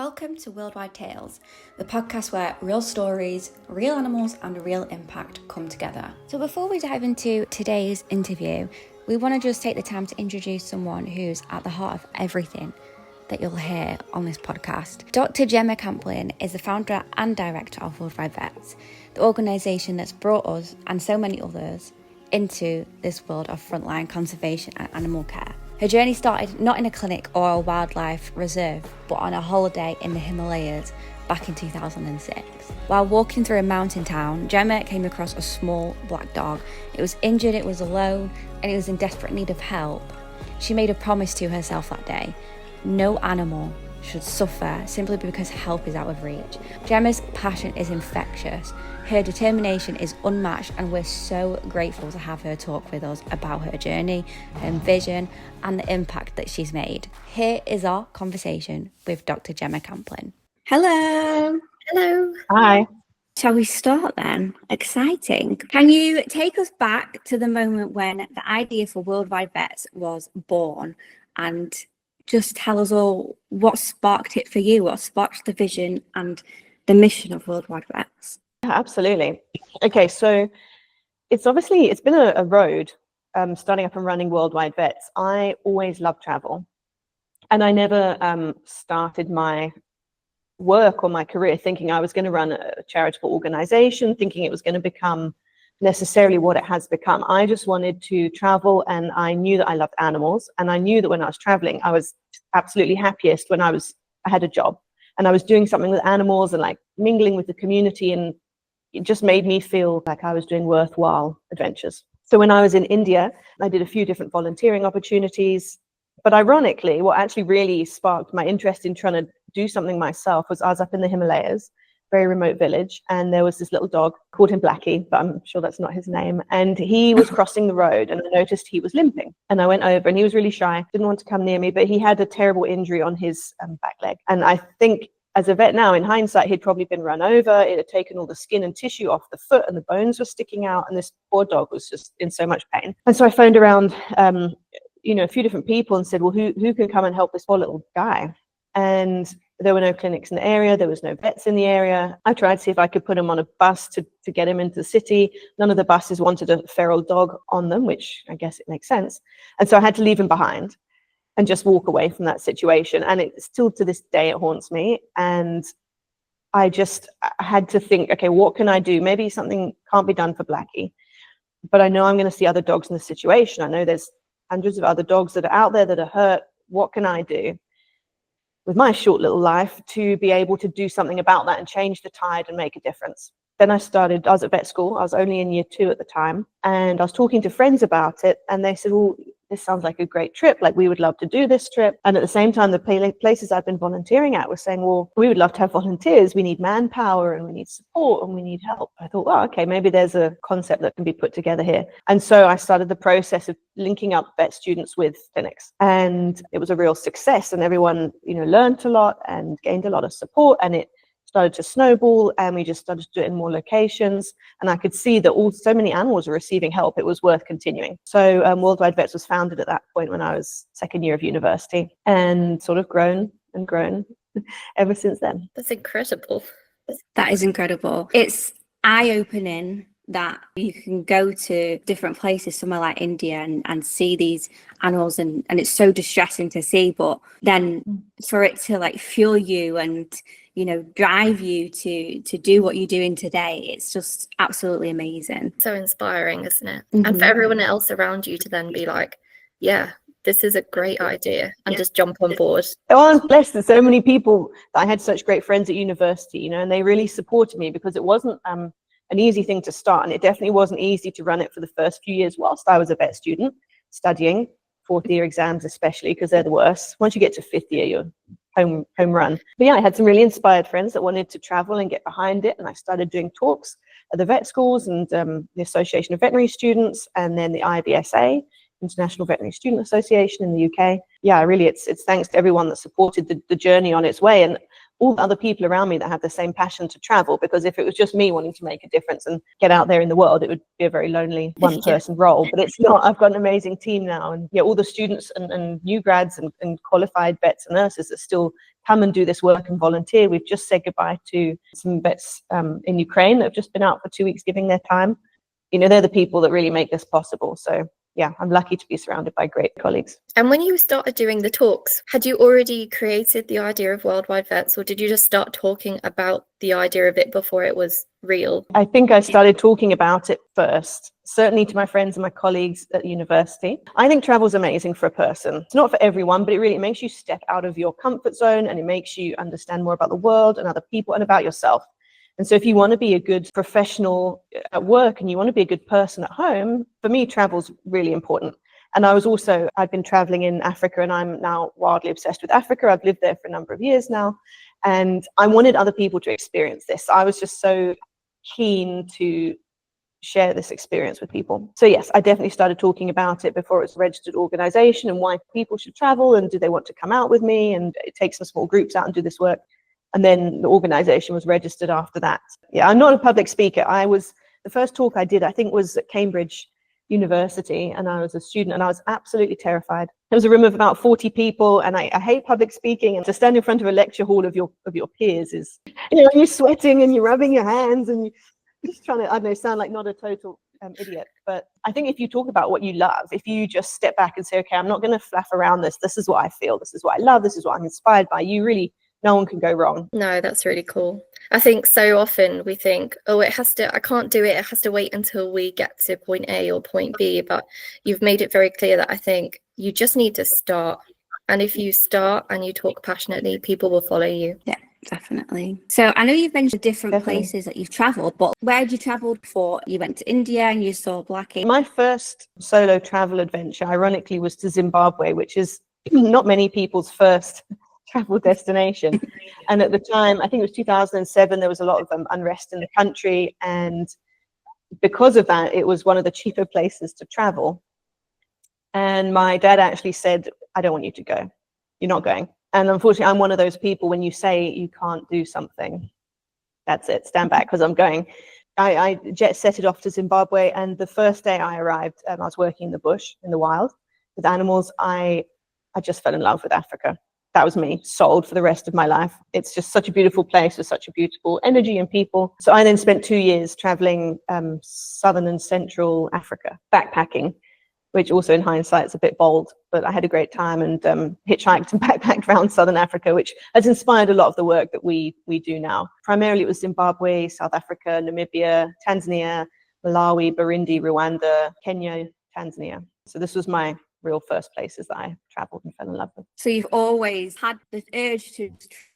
Welcome to Worldwide Tales, the podcast where real stories, real animals and real impact come together. So before we dive into today's interview, we want to just take the time to introduce someone who's at the heart of everything that you'll hear on this podcast. Dr. Gemma Campling is the founder and director of Worldwide Vets, the organisation that's brought us and so many others into this world of frontline conservation and animal care. Her journey started not in a clinic or a wildlife reserve, but on a holiday in the Himalayas back in 2006. While walking through a mountain town, Gemma came across a small black dog. It was injured, it was alone, and it was in desperate need of help. She made a promise to herself that day: no animal should suffer simply because help is out of reach. Gemma's passion is infectious. Her determination is unmatched, and we're so grateful to have her talk with us about her journey, her vision, and the impact that she's made. Here is our conversation with Dr. Gemma Campling. Hello. Hello. Hi. Shall we start then? Exciting. Can you take us back to the moment when the idea for Worldwide Vets was born, and just tell us all what sparked it for you, what sparked the vision and the mission of Worldwide Vets? Yeah, absolutely. Okay, so it's been a road starting up and running Worldwide Vets. I always loved travel, and I never started my work or my career thinking I was going to run a charitable organization, thinking it was going to become necessarily what it has become. I just wanted to travel, and I knew that I loved animals, and I knew that when I was traveling, I was absolutely happiest when I had a job and I was doing something with animals and like mingling with the community, and it just made me feel like I was doing worthwhile adventures. So when I was in India, I did a few different volunteering opportunities. But ironically, what actually really sparked my interest in trying to do something myself was I was up in the Himalayas, very remote village, and there was this little dog, called him Blackie, but I'm sure that's not his name, and he was crossing the road, and I noticed he was limping, and I went over, and he was really shy, didn't want to come near me, but he had a terrible injury on his back leg, and I think as a vet now, in hindsight, he'd probably been run over, it had taken all the skin and tissue off the foot, and the bones were sticking out, and this poor dog was just in so much pain. And so I phoned around a few different people and said, well, who can come and help this poor little guy? And there were no clinics in the area, there was no vets in the area. I tried to see if I could put him on a bus to get him into the city. None of the buses wanted a feral dog on them, which I guess it makes sense. And so I had to leave him behind and just walk away from that situation. And it still to this day, it haunts me. And I had to think, okay, what can I do? Maybe something can't be done for Blackie, but I know I'm going to see other dogs in the situation. I know there's hundreds of other dogs that are out there that are hurt. What can I do with my short little life to be able to do something about that and change the tide and make a difference? Then I was at vet school. I was only in year 2 at the time, and I was talking to friends about it, and they said, well, this sounds like a great trip. Like, we would love to do this trip. And at the same time, the places I've been volunteering at were saying, well, we would love to have volunteers. We need manpower, and we need support, and we need help. I thought, well, okay, maybe there's a concept that can be put together here. And so I started the process of linking up vet students with clinics, and it was a real success, and everyone, learned a lot and gained a lot of support, and it started to snowball, and we just started to do it in more locations, and I could see that so many animals were receiving help. It was worth continuing. So Worldwide Vets was founded at that point when I was second year of university, and sort of grown and grown ever since then. That's incredible. That is incredible. It's eye-opening that you can go to different places, somewhere like India, and see these animals, and it's so distressing to see, but then for it to like fuel you and drive you to do what you're doing today, it's just absolutely amazing. So inspiring, isn't it? Mm-hmm. And for everyone else around you to then be like, yeah, this is a great idea, and just jump on board. Oh, I'm blessed that so many people, that I had such great friends at university, and they really supported me, because it wasn't an easy thing to start, and it definitely wasn't easy to run it for the first few years whilst I was a vet student studying. 4th year exams especially, because they're the worst. Once you get to 5th year, you're home run. But yeah, I had some really inspired friends that wanted to travel and get behind it, and I started doing talks at the vet schools and the Association of Veterinary Students, and then the IVSA, International Veterinary Student Association in the UK. Yeah, really, it's thanks to everyone that supported the journey on its way. And all the other people around me that have the same passion to travel, because if it was just me wanting to make a difference and get out there in the world, it would be a very lonely one person role. But it's not. I've got an amazing team now, and all the students and new grads and qualified vets and nurses that still come and do this work and volunteer. We've just said goodbye to some vets in Ukraine that have just been out for 2 weeks giving their time. They're the people that really make this possible. So yeah, I'm lucky to be surrounded by great colleagues. And when you started doing the talks, had you already created the idea of Worldwide Vets, or did you just start talking about the idea of it before it was real? I think I started talking about it first, certainly to my friends and my colleagues at university. I think travel is amazing for a person. It's not for everyone, but it really makes you step out of your comfort zone, and it makes you understand more about the world and other people and about yourself. And so if you want to be a good professional at work and you want to be a good person at home, for me, travel's really important. And I've been traveling in Africa, and I'm now wildly obsessed with Africa. I've lived there for a number of years now, and I wanted other people to experience this. I was just so keen to share this experience with people. So yes, I definitely started talking about it before it was a registered organization, and why people should travel, and do they want to come out with me and take some small groups out and do this work. And then the organization was registered after that. Yeah, I'm not a public speaker. The first talk I did, I think, was at Cambridge University, and I was a student, and I was absolutely terrified. There was a room of about 40 people, and I hate public speaking, and to stand in front of a lecture hall of your peers is, you're sweating and you're rubbing your hands and you're just trying to, I don't know, sound like not a total idiot. But I think if you talk about what you love, if you just step back and say, okay, I'm not going to fluff around this. This is what I feel. This is what I love. This is what I'm inspired by. No one can go wrong. No, that's really cool. I think so often we think, I can't do it. It has to wait until we get to point A or point B. But you've made it very clear that I think you just need to start. And if you start and you talk passionately, people will follow you. Yeah, definitely. So I know you've mentioned different places that you've traveled, but where had you traveled before? You went to India and you saw blackie. My first solo travel adventure, ironically, was to Zimbabwe, which is not many people's first travel destination. And at the time, I think it was 2007, there was a lot of unrest in the country, and because of that, it was one of the cheaper places to travel. And my dad actually said, I don't want you to go. You're not going. And unfortunately, I'm one of those people, when you say you can't do something, that's it, stand back, because I'm going. I jet setted off to Zimbabwe, and the first day I arrived, I was working in the bush, in the wild, with animals. I just fell in love with Africa. That was me, sold for the rest of my life. It's just such a beautiful place with such a beautiful energy and people. So I then spent 2 years traveling southern and central Africa, backpacking, which also in hindsight is a bit bold, but I had a great time, and hitchhiked and backpacked around southern Africa, which has inspired a lot of the work that we do now. Primarily it was Zimbabwe, South Africa, Namibia, Tanzania, Malawi, Burundi, Rwanda, Kenya, Tanzania. So this was my real first places that I traveled and fell in love with. So you've always had this urge to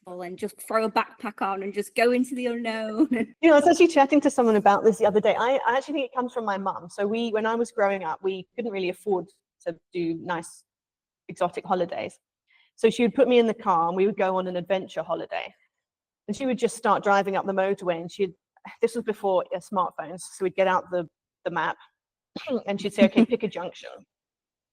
travel and just throw a backpack on and just go into the unknown. I was actually chatting to someone about this the other day. I actually think it comes from my mum. So when I was growing up, we couldn't really afford to do nice exotic holidays. So she would put me in the car and we would go on an adventure holiday. And she would just start driving up the motorway, and this was before smartphones. So we'd get out the map and she'd say, okay, pick a junction.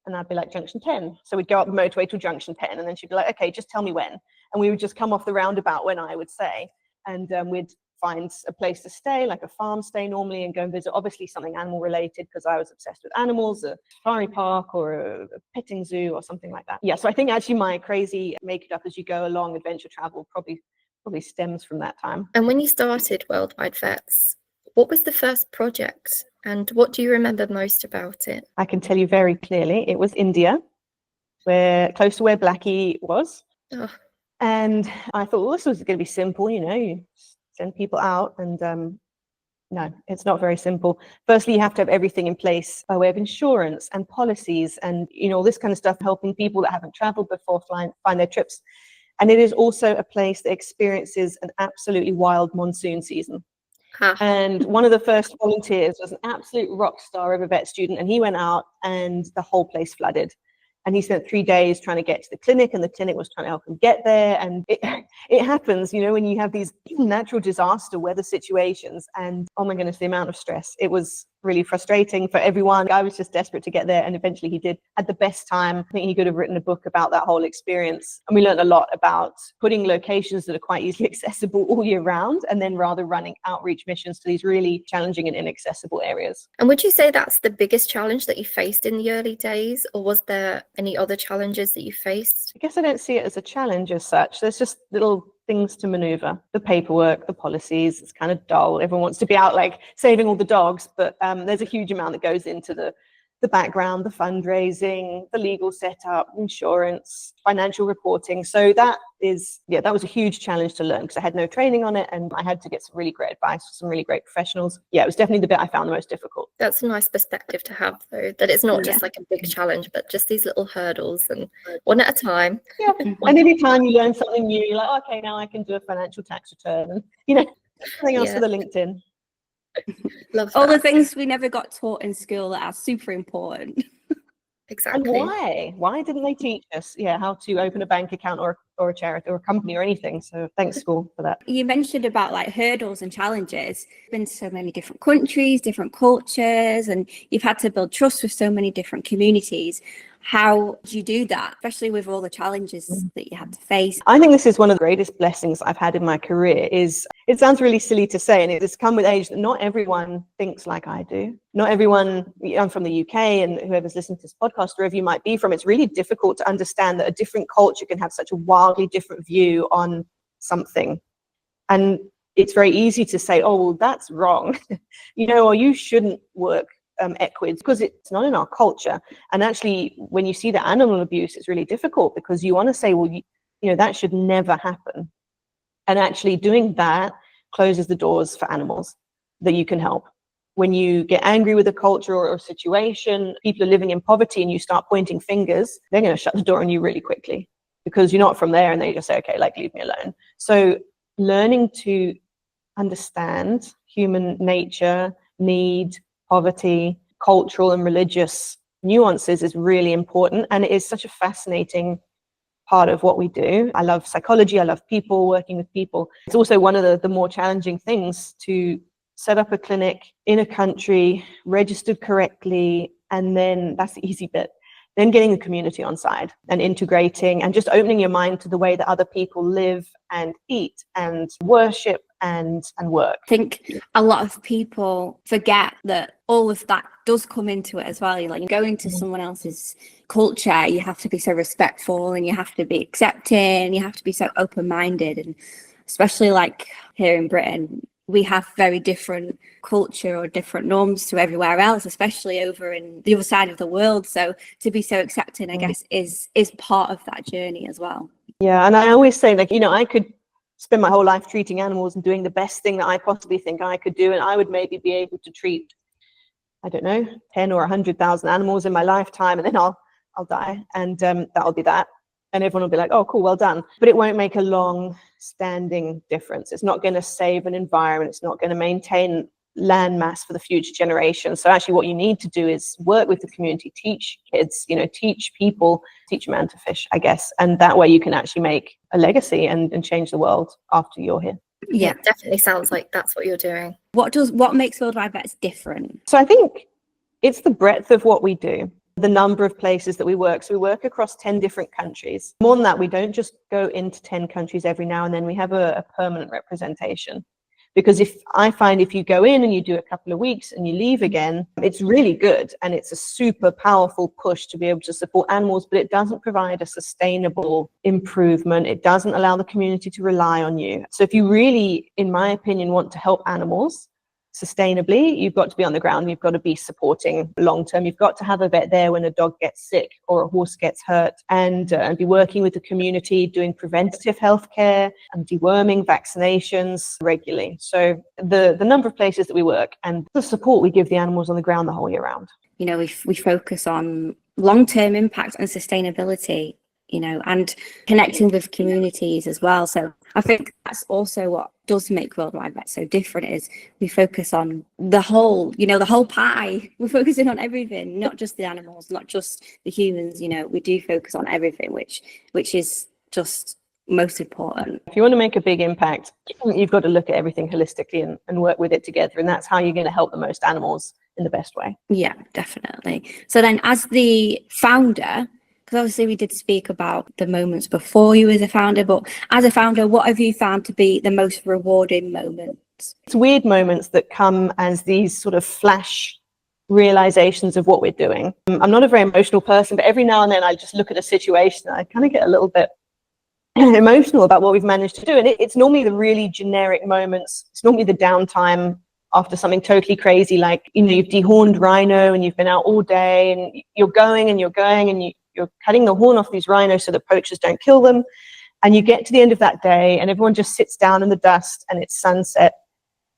And I'd be like, junction 10. So we'd go up the motorway to junction 10, and then she'd be like, okay, just tell me when. And we would just come off the roundabout when I would say, and we'd find a place to stay, like a farm stay normally, and go and visit, obviously something animal related, because I was obsessed with animals, a safari park or a petting zoo or something like that. Yeah, so I think actually my crazy make it up as you go along adventure travel probably stems from that time. And when you started Worldwide Vets, what was the first project, and what do you remember most about it? I can tell you very clearly. It was India, close to where Blackie was. Oh. And I thought, well, this was going to be simple, you send people out, and no, it's not very simple. Firstly, you have to have everything in place by way of insurance and policies and, all this kind of stuff, helping people that haven't traveled before find their trips. And it is also a place that experiences an absolutely wild monsoon season. Huh. And one of the first volunteers was an absolute rock star of a vet student, and he went out and the whole place flooded. And he spent 3 days trying to get to the clinic, and the clinic was trying to help him get there. And it happens, when you have these natural disaster weather situations, and oh my goodness, the amount of stress. It was really frustrating for everyone. I was just desperate to get there, and eventually he had the best time. I think he could have written a book about that whole experience. And we learned a lot about putting locations that are quite easily accessible all year round, and then rather running outreach missions to these really challenging and inaccessible areas. And would you say that's the biggest challenge that you faced in the early days, or was there any other challenges that you faced? I guess I don't see it as a challenge as such. There's just little things to maneuver. The paperwork, the policies, it's kind of dull. Everyone wants to be out like saving all the dogs, but there's a huge amount that goes into the background, the fundraising, the legal setup, insurance, financial reporting. So that was a huge challenge to learn because I had no training on it, and I had to get some really great advice from some really great professionals. Yeah, it was definitely the bit I found the most difficult. That's a nice perspective to have, though, that it's not just like a big challenge, but just these little hurdles, and one at a time. Yeah, and every time you learn something new, you're like, okay, now I can do a financial tax return, and something else for the LinkedIn. Love all that. the things we never got taught in school that are super important. Exactly. And why didn't they teach us how to open a bank account or a charity or a company or anything? So thanks, school, for that. You mentioned about like hurdles and challenges. Been so many different countries, different cultures, and you've had to build trust with so many different communities. How do you do that, especially with all the challenges that you had to face? I think this is one of the greatest blessings I've had in my career. It sounds really silly to say, and it's come with age, that not everyone thinks like I do. Not everyone, I'm from the UK, and whoever's listening to this podcast, wherever you might be from, it's really difficult to understand that a different culture can have such a wildly different view on something. And it's very easy to say, oh, well, that's wrong, or you shouldn't work equids, because it's not in our culture. And actually, when you see the animal abuse, it's really difficult because you want to say, well, that should never happen. And actually doing that closes the doors for animals that you can help. When you get angry with a culture or a situation, people are living in poverty, and you start pointing fingers, they're going to shut the door on you really quickly because you're not from there, and they just say, okay, like, leave me alone. So learning to understand human nature, need, poverty, cultural and religious nuances is really important, and it is such a fascinating part of what we do. I love psychology, I love people, working with people. It's also one of the more challenging things to set up a clinic in a country, registered correctly, and then that's the easy bit. Then getting the community on side and integrating and just opening your mind to the way that other people live and eat and worship and work. I think a lot of people forget that all of that does come into it as well. You're like, going to someone else's culture, you have to be so respectful, and you have to be accepting, you have to be so open-minded. And especially like here in Britain, we have very different culture or different norms to everywhere else, especially over in the other side of the world. So to be so accepting, I guess, is part of that journey as well. Yeah, and I always say, like, I could spend my whole life treating animals and doing the best thing that I possibly think I could do, and I would maybe be able to treat, I don't know, 10 or 100,000 animals in my lifetime, and then I'll die, and that'll be that. And everyone will be like, oh, cool, well done. But it won't make a long-standing difference. It's not going to save an environment. It's not going to maintain land mass for the future generations. So actually what you need to do is work with the community, teach kids, teach people, teach them how to fish, I guess. And that way you can actually make a legacy and change the world after you're here. Yeah, definitely sounds like that's what you're doing. What makes Worldwide Vets different? So I think it's the breadth of what we do. The number of places that we work. So we work across 10 different countries. More than that, we don't just go into 10 countries every now and then. We have a permanent representation. Because I find if you go in and you do a couple of weeks and you leave again, it's really good. And it's a super powerful push to be able to support animals, but it doesn't provide a sustainable improvement. It doesn't allow the community to rely on you. So if you really, in my opinion, want to help animals sustainably, you've got to be on the ground. You've got to be supporting long term. You've got to have a vet there when a dog gets sick or a horse gets hurt, and be working with the community, doing preventative healthcare and deworming, vaccinations regularly. So the number of places that we work and the support we give the animals on the ground the whole year round. We focus on long-term impact and sustainability, and connecting with communities as well. So I think that's also what does make Worldwide Vet so different, is we focus on the whole, the whole pie. We're focusing on everything, not just the animals, not just the humans. We do focus on everything, which is just most important. If you want to make a big impact, you've got to look at everything holistically and work with it together. And that's how you're going to help the most animals in the best way. Yeah, definitely. So then as the founder, because obviously we did speak about the moments before you as a founder, but as a founder, what have you found to be the most rewarding moments? It's weird moments that come as these sort of flash realizations of what we're doing. I'm not a very emotional person, but every now and then I just look at a situation and I kind of get a little bit emotional about what we've managed to do. And it's normally the really generic moments. It's normally the downtime after something totally crazy, like, you've dehorned rhino and you've been out all day and you're going and you're cutting the horn off these rhinos so that poachers don't kill them. And you get to the end of that day and everyone just sits down in the dust and it's sunset.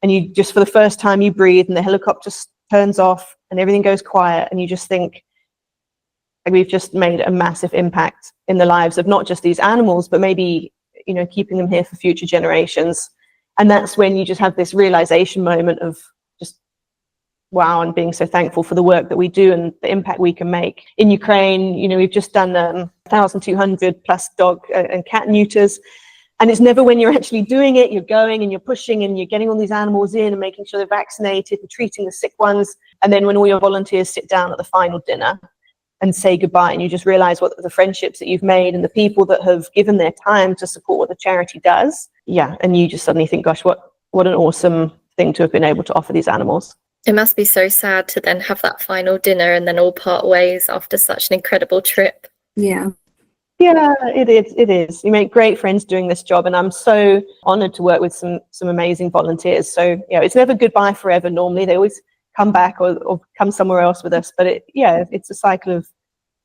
And you just, for the first time, you breathe and the helicopter turns off and everything goes quiet. And you just think, like, we've just made a massive impact in the lives of not just these animals, but maybe, keeping them here for future generations. And that's when you just have this realization moment of just wow, and being so thankful for the work that we do and the impact we can make. In Ukraine, we've just done 1,200 plus dog and cat neuters. And it's never when you're actually doing it, you're going and you're pushing and you're getting all these animals in and making sure they're vaccinated and treating the sick ones. And then when all your volunteers sit down at the final dinner and say goodbye, and you just realize what the friendships that you've made and the people that have given their time to support what the charity does. Yeah. And you just suddenly think, gosh, what an awesome thing to have been able to offer these animals. It must be so sad to then have that final dinner and then all part ways after such an incredible trip. Yeah. Yeah, it is. You make great friends doing this job, and I'm so honored to work with some amazing volunteers. So it's never goodbye forever. Normally they always come back or come somewhere else with us, but it's a cycle of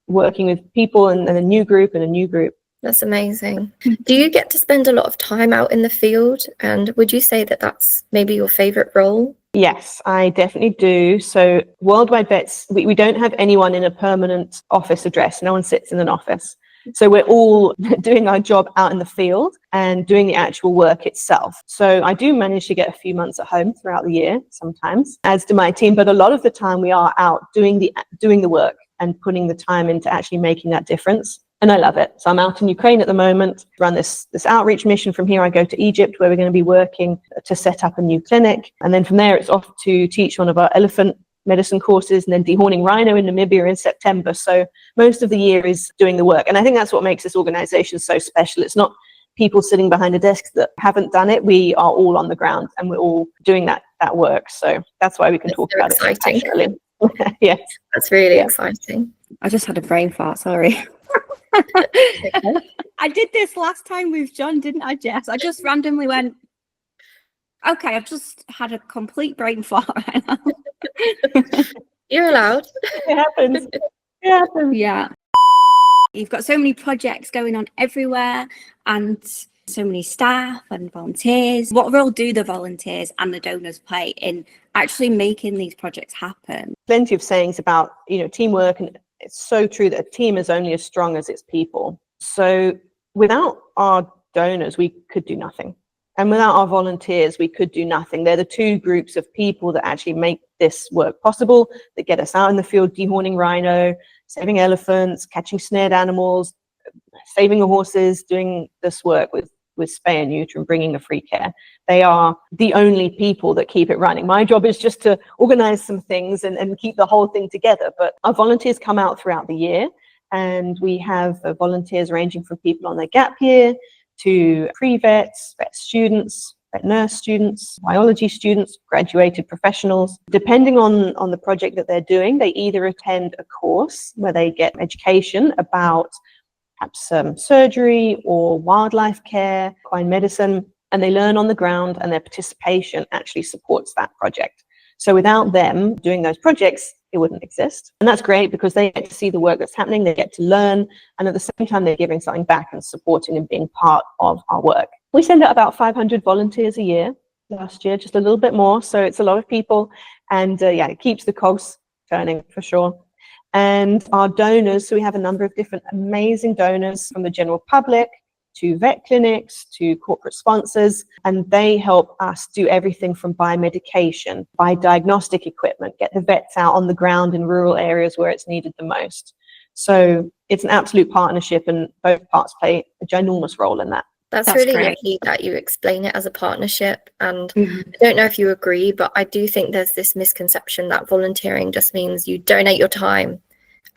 working with people and a new group and a new group. That's amazing. Do you get to spend a lot of time out in the field, and would you say that that's maybe your favorite role? Yes, I definitely do. So Worldwide Vets, we don't have anyone in a permanent office address. No one sits in an office. So we're all doing our job out in the field and doing the actual work itself. So I do manage to get a few months at home throughout the year sometimes, as do my team. But a lot of the time we are out doing the work and putting the time into actually making that difference. And I love it. So I'm out in Ukraine at the moment, run this outreach mission. From here, I go to Egypt, where we're going to be working to set up a new clinic. And then from there, it's off to teach one of our elephant medicine courses and then dehorning rhino in Namibia in September. So most of the year is doing the work. And I think that's what makes this organization so special. It's not people sitting behind a desk that haven't done it. We are all on the ground and we're all doing that work. So that's why we can talk about it so passionately. Yes. That's really exciting. I just had a brain fart, sorry. I did this last time with John, didn't I, Jess? I just randomly went, okay, I've just had a complete brain fart right now. You're allowed. It happens. It happens. Yeah. You've got so many projects going on everywhere and so many staff and volunteers. What role do the volunteers and the donors play in actually making these projects happen? Plenty of sayings about, teamwork, and it's so true that a team is only as strong as its people. So without our donors, we could do nothing. And without our volunteers, we could do nothing. They're the two groups of people that actually make this work possible, that get us out in the field, dehorning rhino, saving elephants, catching snared animals, saving the horses, doing this work with spay and neuter and bringing the free care. They are the only people that keep it running. My job is just to organize some things and keep the whole thing together. But our volunteers come out throughout the year, and we have volunteers ranging from people on their gap year to pre-vets, vet students, vet nurse students, biology students, graduated professionals. Depending on the project that they're doing, they either attend a course where they get education about perhaps surgery or wildlife care, equine medicine, and they learn on the ground, and their participation actually supports that project. So without them doing those projects, it wouldn't exist. And that's great because they get to see the work that's happening, they get to learn, and at the same time, they're giving something back and supporting and being part of our work. We send out about 500 volunteers a year. Last year, just a little bit more. So it's a lot of people, and it keeps the cogs turning for sure. And our donors, so we have a number of different amazing donors, from the general public to vet clinics to corporate sponsors, and they help us do everything from buy medication, buy diagnostic equipment, get the vets out on the ground in rural areas where it's needed the most. So it's an absolute partnership, and both parts play a ginormous role in that. That's That's really great. lovely that you explain it as a partnership. And Mhm. I don't know if you agree, but I do think there's this misconception that volunteering just means you donate your time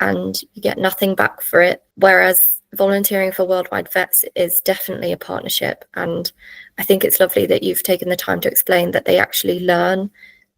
and you get nothing back for it. Whereas volunteering for Worldwide Vets is definitely a partnership. And I think it's lovely that you've taken the time to explain that they actually learn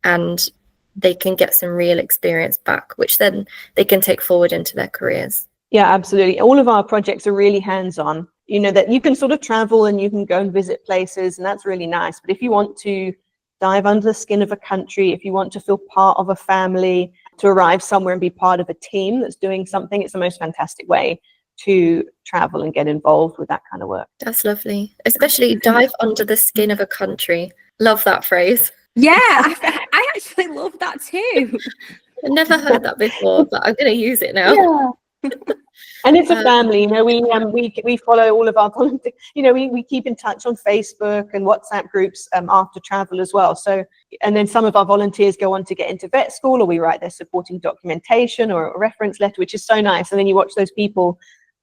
and they can get some real experience back, which then they can take forward into their careers. Yeah, absolutely. All of our projects are really hands-on. You know, that you can sort of travel and you can go and visit places, and that's really nice. But if you want to dive under the skin of a country, if you want to feel part of a family, to arrive somewhere and be part of a team that's doing something, it's the most fantastic way to travel and get involved with that kind of work. That's lovely. Especially dive under the skin of a country. Love that phrase. Yeah, I actually love that too. I've never heard that before, but I'm going to use it now. Yeah. And it's a family, you know, we follow all of our volunteers, you know, we keep in touch on Facebook and WhatsApp groups after travel as well. So, and then some of our volunteers go on to get into vet school, or we write their supporting documentation or a reference letter, which is so nice. And then you watch those people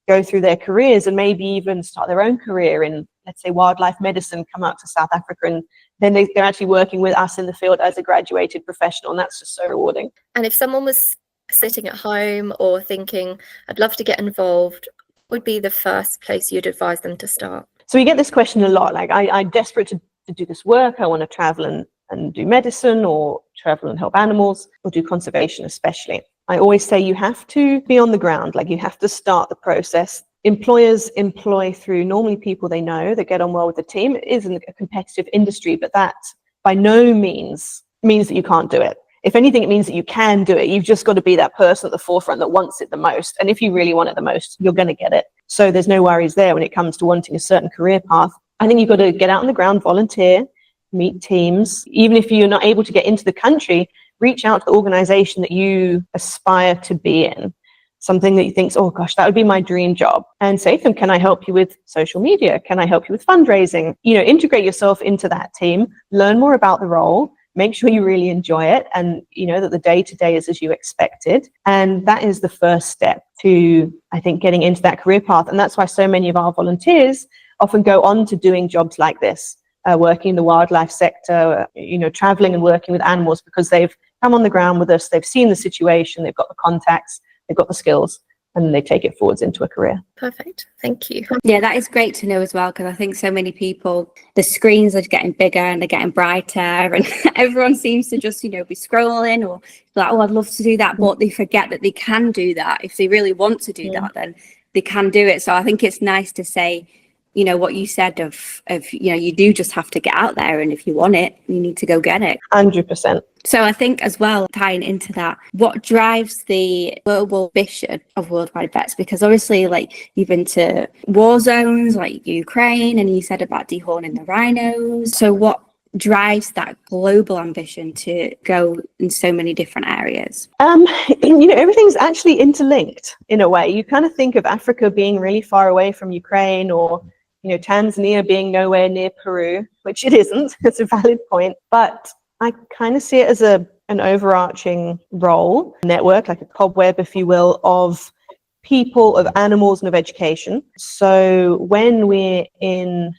go through their careers and maybe even start their own career in, let's say, wildlife medicine, come out to South Africa, and then they're actually working with us in the field as a graduated professional. And that's just so rewarding. And if someone was sitting at home or thinking, I'd love to get involved, would be the first place you'd advise them to start? So we get this question a lot, like, I'm desperate to do this work. I want to travel and do medicine, or travel and help animals, or do conservation especially. I always say you have to be on the ground, like you have to start the process. Employers employ through normally people they know that get on well with the team. It isn't a competitive industry, but that by no means means that you can't do it. If anything, it means that you can do it. You've just got to be that person at the forefront that wants it the most. And if you really want it the most, you're going to get it. So there's no worries there when it comes to wanting a certain career path. I think you've got to get out on the ground, volunteer, meet teams. Even if you're not able to get into the country, reach out to the organization that you aspire to be in. Something that you think, oh gosh, that would be my dream job. And say to them, can I help you with social media? Can I help you with fundraising? You know, integrate yourself into that team, learn more about the role, make sure you really enjoy it, and you know that the day-to-day is as you expected. And that is the first step to, I think, getting into that career path. And that's why so many of our volunteers often go on to doing jobs like this, working in the wildlife sector, you know, traveling and working with animals, because they've come on the ground with us, they've seen the situation, they've got the contacts, they've got the skills, and they take it forwards into a career. Perfect. Thank you. Yeah, that is great to know as well, because I think so many people, the screens are getting bigger and they're getting brighter, and everyone seems to just, you know, be scrolling or like, oh, I'd love to do that, but they forget that they can do that. If they really want to do that, then they can do it. So I think it's nice to say, you know, what you said of, you know, you do just have to get out there, and if you want it, you need to go get it. 100%. So I think as well, tying into that, what drives the global vision of Worldwide Vets? Because obviously, like, you've been to war zones like Ukraine, and you said about dehorning the rhinos. So what drives that global ambition to go in so many different areas? You know, everything's actually interlinked in a way. You kind of think of Africa being really far away from Ukraine, or, you know, Tanzania being nowhere near Peru, which it isn't. It's a valid point. But I kind of see it as an overarching role, network, like a cobweb, if you will, of people, of animals, and of education. So when we're in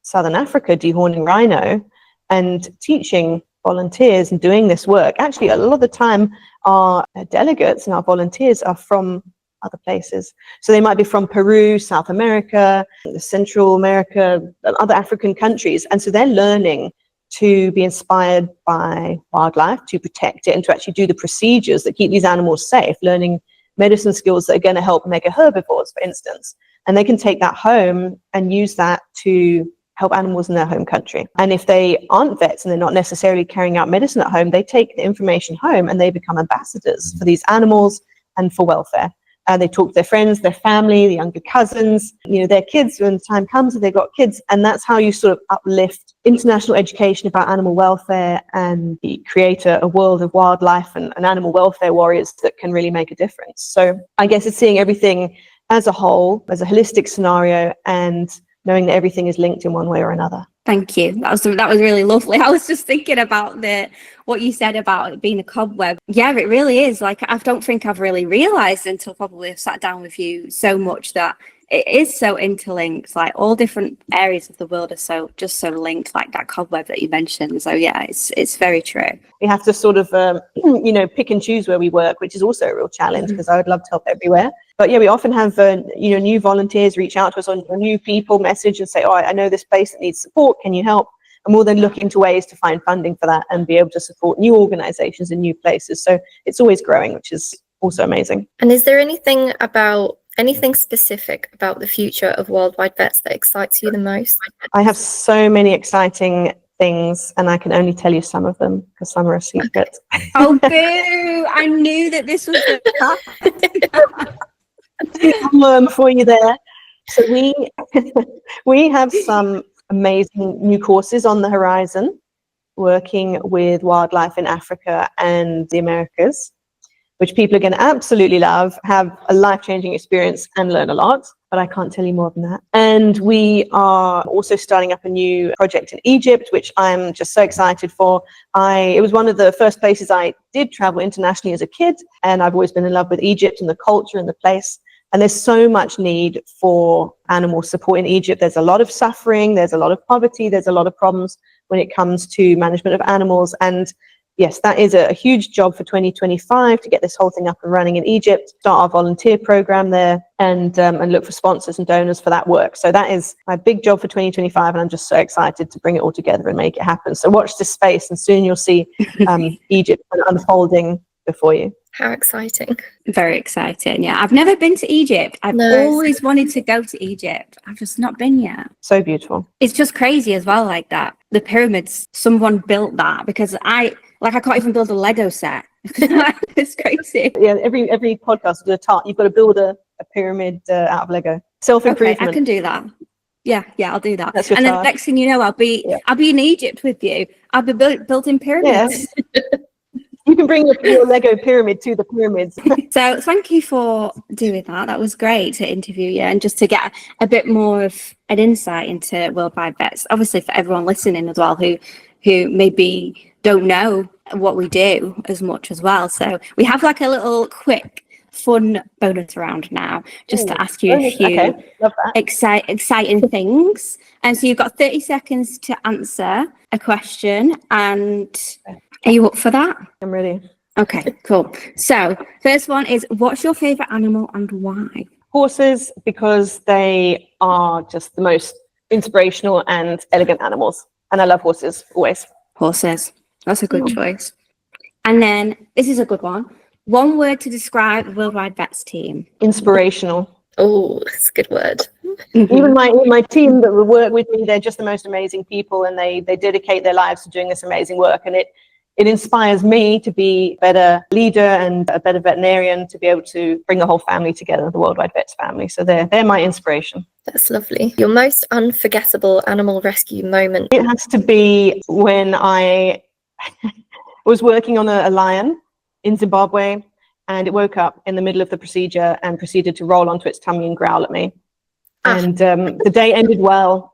Southern Africa dehorning rhino and teaching volunteers and doing this work, actually a lot of the time our delegates and our volunteers are from other places. So they might be from Peru, South America, Central America, other African countries. And so they're learning to be inspired by wildlife, to protect it, and to actually do the procedures that keep these animals safe, learning medicine skills that are going to help mega herbivores, for instance. And they can take that home and use that to help animals in their home country. And if they aren't vets and they're not necessarily carrying out medicine at home, they take the information home and they become ambassadors for these animals and for welfare. They talk to their friends, their family, the younger cousins, you know, their kids when the time comes and they've got kids. And that's how you sort of uplift international education about animal welfare and create a world of wildlife and animal welfare warriors that can really make a difference. So I guess it's seeing everything as a whole, as a holistic scenario, and knowing that everything is linked in one way or another. Thank you. That was really lovely. I was just thinking about what you said about it being a cobweb. Yeah, it really is. Like, I don't think I've really realised until probably I've sat down with you so much that it is so interlinked. Like all different areas of the world are so linked, like that cobweb that you mentioned. So yeah, it's very true. We have to sort of pick and choose where we work, which is also a real challenge because I would love to help everywhere. But yeah, we often have new volunteers reach out to us, or new people message and say, oh, I know this place that needs support, can you help? And we'll then look into ways to find funding for that and be able to support new organizations in new places. So it's always growing, which is also amazing. And is there anything specific about the future of Worldwide Vets that excites you the most? I have so many exciting things, and I can only tell you some of them because some are a secret. Oh, boo! I knew that this was the Learn for you there. So we have some amazing new courses on the horizon, working with wildlife in Africa and the Americas, which people are going to absolutely love, have a life-changing experience and learn a lot, but I can't tell you more than that. And we are also starting up a new project in Egypt, which I'm just so excited for. It was one of the first places I did travel internationally as a kid, and I've always been in love with Egypt and the culture and the place. And there's so much need for animal support in Egypt. There's a lot of suffering, there's a lot of poverty, there's a lot of problems when it comes to management of animals. And yes, that is a huge job for 2025 to get this whole thing up and running in Egypt, start our volunteer program there, and look for sponsors and donors for that work. So that is my big job for 2025, and I'm just so excited to bring it all together and make it happen. So watch this space, and soon you'll see Egypt unfolding before you. How exciting. Very exciting. Yeah, I've never been to Egypt. I've always wanted to go to Egypt. I've just not been yet. So beautiful. It's just crazy as well, like that. The pyramids, someone built that, because I can't even build a Lego set. It's crazy. Yeah, every podcast is a tart. You've got to build a pyramid out of Lego. Self-improvement. Okay, I can do that. Yeah, I'll do that. That's your and then task. next thing you know, I'll be in Egypt with you. I'll be building pyramids. Yeah. You can bring your Lego pyramid to the pyramids. So thank you for doing that. That was great to interview you and just to get a bit more of an insight into Worldwide Vets. Obviously for everyone listening as well who maybe don't know what we do as much as well. So we have like a little quick fun bonus round now, just to ask you a few exciting things. And so you've got 30 seconds to answer a question, and are you up for that? I'm ready. Okay, cool. So first one is, what's your favorite animal and why? Horses, because they are just the most inspirational and elegant animals. And I love horses, always. Horses. That's a good choice. And then this is a good one. One word to describe the Worldwide Vets team. Inspirational. Oh, that's a good word. Mm-hmm. Even my team that will work with me, they're just the most amazing people, and they dedicate their lives to doing this amazing work. And it inspires me to be a better leader and a better veterinarian, to be able to bring the whole family together, the Worldwide Vets family. So they're my inspiration. That's lovely. Your most unforgettable animal rescue moment? It has to be when I was working on a lion in Zimbabwe, and it woke up in the middle of the procedure and proceeded to roll onto its tummy and growl at me. And the day ended well.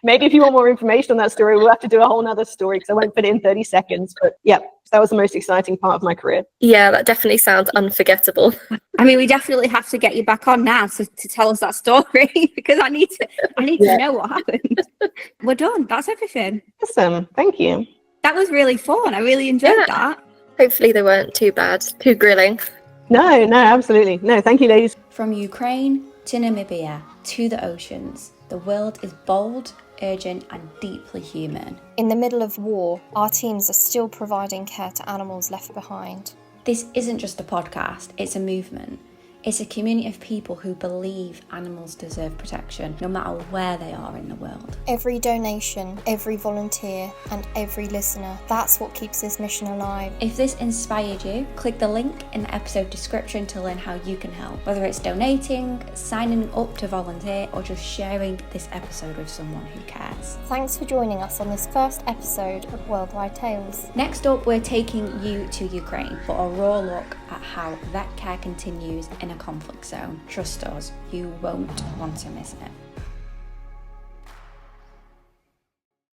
Maybe if you want more information on that story, we'll have to do a whole nother story, because I won't fit it in 30 seconds. But yeah, that was the most exciting part of my career. Yeah, that definitely sounds unforgettable. I mean, we definitely have to get you back on now to tell us that story, because I need to know what happened. We're done. That's everything. Awesome. Thank you. That was really fun. I really enjoyed that. Hopefully they weren't too bad, too grilling. No, absolutely. No, thank you, ladies. From Ukraine to Namibia to the oceans, the world is bold, urgent, and deeply human. In the middle of war, our teams are still providing care to animals left behind. This isn't just a podcast, it's a movement. It's a community of people who believe animals deserve protection, no matter where they are in the world. Every donation, every volunteer, and every listener, that's what keeps this mission alive. If this inspired you, click the link in the episode description to learn how you can help. Whether it's donating, signing up to volunteer, or just sharing this episode with someone who cares. Thanks for joining us on this first episode of Worldwide Tales. Next up, we're taking you to Ukraine for a raw look at how vet care continues in a conflict zone. Trust us, you won't want to miss it.